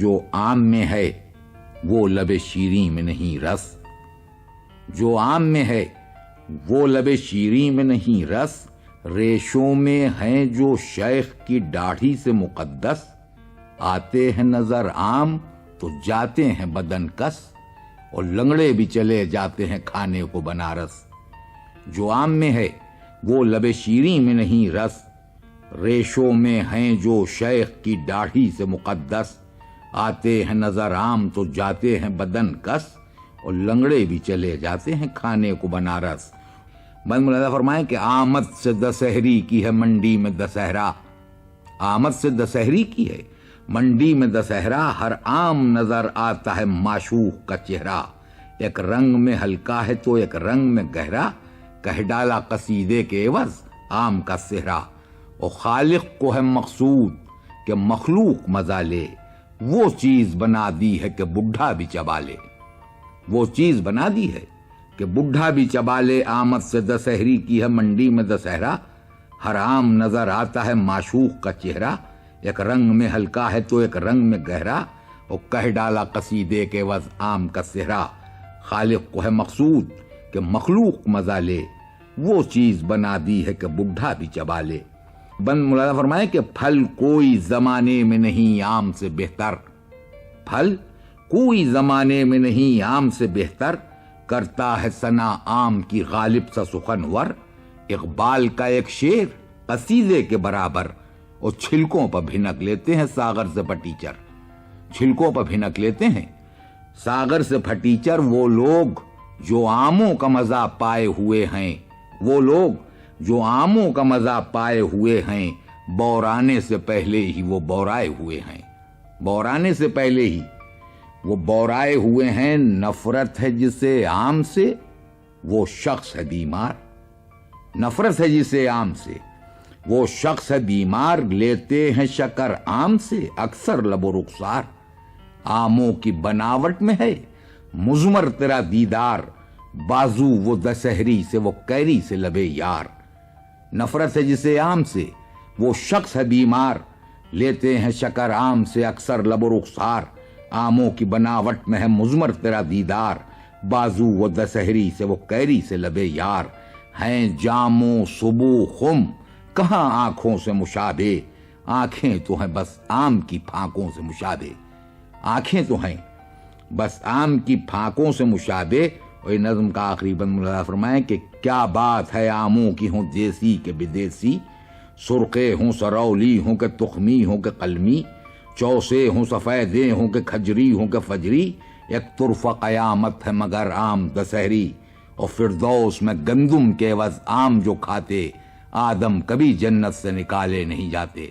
جو آم میں ہے وہ لب شیریں میں نہیں رس، جو آم میں ہے وہ لب شیریں میں نہیں رس، ریشوں میں ہیں جو شیخ کی داڑھی سے مقدس، آتے ہیں نظر عام تو جاتے ہیں بدن کس، اور لنگڑے بھی چلے جاتے ہیں کھانے کو بنارس۔ جو آم میں ہے وہ لب شیریں میں نہیں رس، ریشوں میں ہیں جو شیخ کی داڑھی سے مقدس، آتے ہیں نظر عام تو جاتے ہیں بدن کس، اور لنگڑے بھی چلے جاتے ہیں کھانے کو بنارس۔ بند ملازہ فرمائیں کہ آمد سے دسہری کی ہے منڈی میں دسہرا، آمد سے دسہری کی ہے منڈی میں دسہرا، ہر عام نظر آتا ہے معشوق کا چہرہ، ایک رنگ میں ہلکا ہے تو ایک رنگ میں گہرا، کہہ ڈالا قصیدے کے عوض عام کا صحرا، اور خالق کو ہے مقصود کہ مخلوق مزہ لے، وہ چیز بنا دی ہے کہ بڈھا بھی چبا لے، وہ چیز بنا دی ہے کہ بڈھا بھی چبا لے، آمد سے دسہری کی ہے منڈی میں دسہرا، ہر عام نظر آتا ہے معشوق کا چہرہ، ایک رنگ میں ہلکا ہے تو ایک رنگ میں گہرا، اور کہہ ڈالا قصیدے کے عوض عام کا صحرا، خالق کو ہے مقصود کہ مخلوق مزہ لے، وہ چیز بنا دی ہے کہ بڈھا بھی چبا لے۔ بند ملازہ فرمائے کہ پھل کوئی زمانے میں نہیں عام سے بہتر، پھل کوئی زمانے میں نہیں عام سے بہتر، کرتا ہے ثنا عام کی غالب سا سخنور، اقبال کا ایک شعر قصیدے کے برابر، اور چھلکوں پر بھنک لیتے ہیں ساغر سے پھٹیچر، چھلکوں پر بھنک لیتے ہیں ساغر سے پھٹیچر، وہ لوگ جو آموں کا مزہ پائے ہوئے ہیں، وہ لوگ جو آموں کا مزہ پائے ہوئے ہیں، بورانے سے پہلے ہی وہ بورائے ہوئے ہیں، بورانے سے پہلے ہی وہ بورائے ہوئے ہیں، نفرت ہے جسے آم سے وہ شخص ہے بیمار، نفرت ہے جسے آم سے وہ شخص ہے بیمار، لیتے ہیں شکر آم سے اکثر لب و رخسار، آموں کی بناوٹ میں ہے مضمر تیرا دیدار، بازو وہ دسہری سے وہ کیری سے لبے یار، نفرت ہے جسے آم سے وہ شخص ہے بیمار، لیتے ہیں شکر آم سے اکثر لب و رخسار، آموں کی بناوٹ میں ہے مضمر تیرا دیدار، بازو وہ دسہری سے وہ کیری سے لبے یار، ہیں جامو صبو خم کہاں آنکھوں سے مشابہ، آنکھیں تو ہیں بس آم کی پھانکوں سے مشابہ، آنکھیں تو ہیں بس آم کی پھانکوں سے مشابہ۔ اور نظم کا آخری بند ملازہ فرمائیں کہ کیا بات ہے آموں کی ہوں دیسی کے بدیسی، سرخے ہوں سرولی ہوں کہ تخمی ہوں کہ قلمی، چوسے ہوں سفیدے ہوں کہ کھجری ہوں کہ فجری، ایک طرف قیامت ہے مگر عام دسہری، اور فردوس میں گندم کے عوض عام جو کھاتے، آدم کبھی جنت سے نکالے نہیں جاتے۔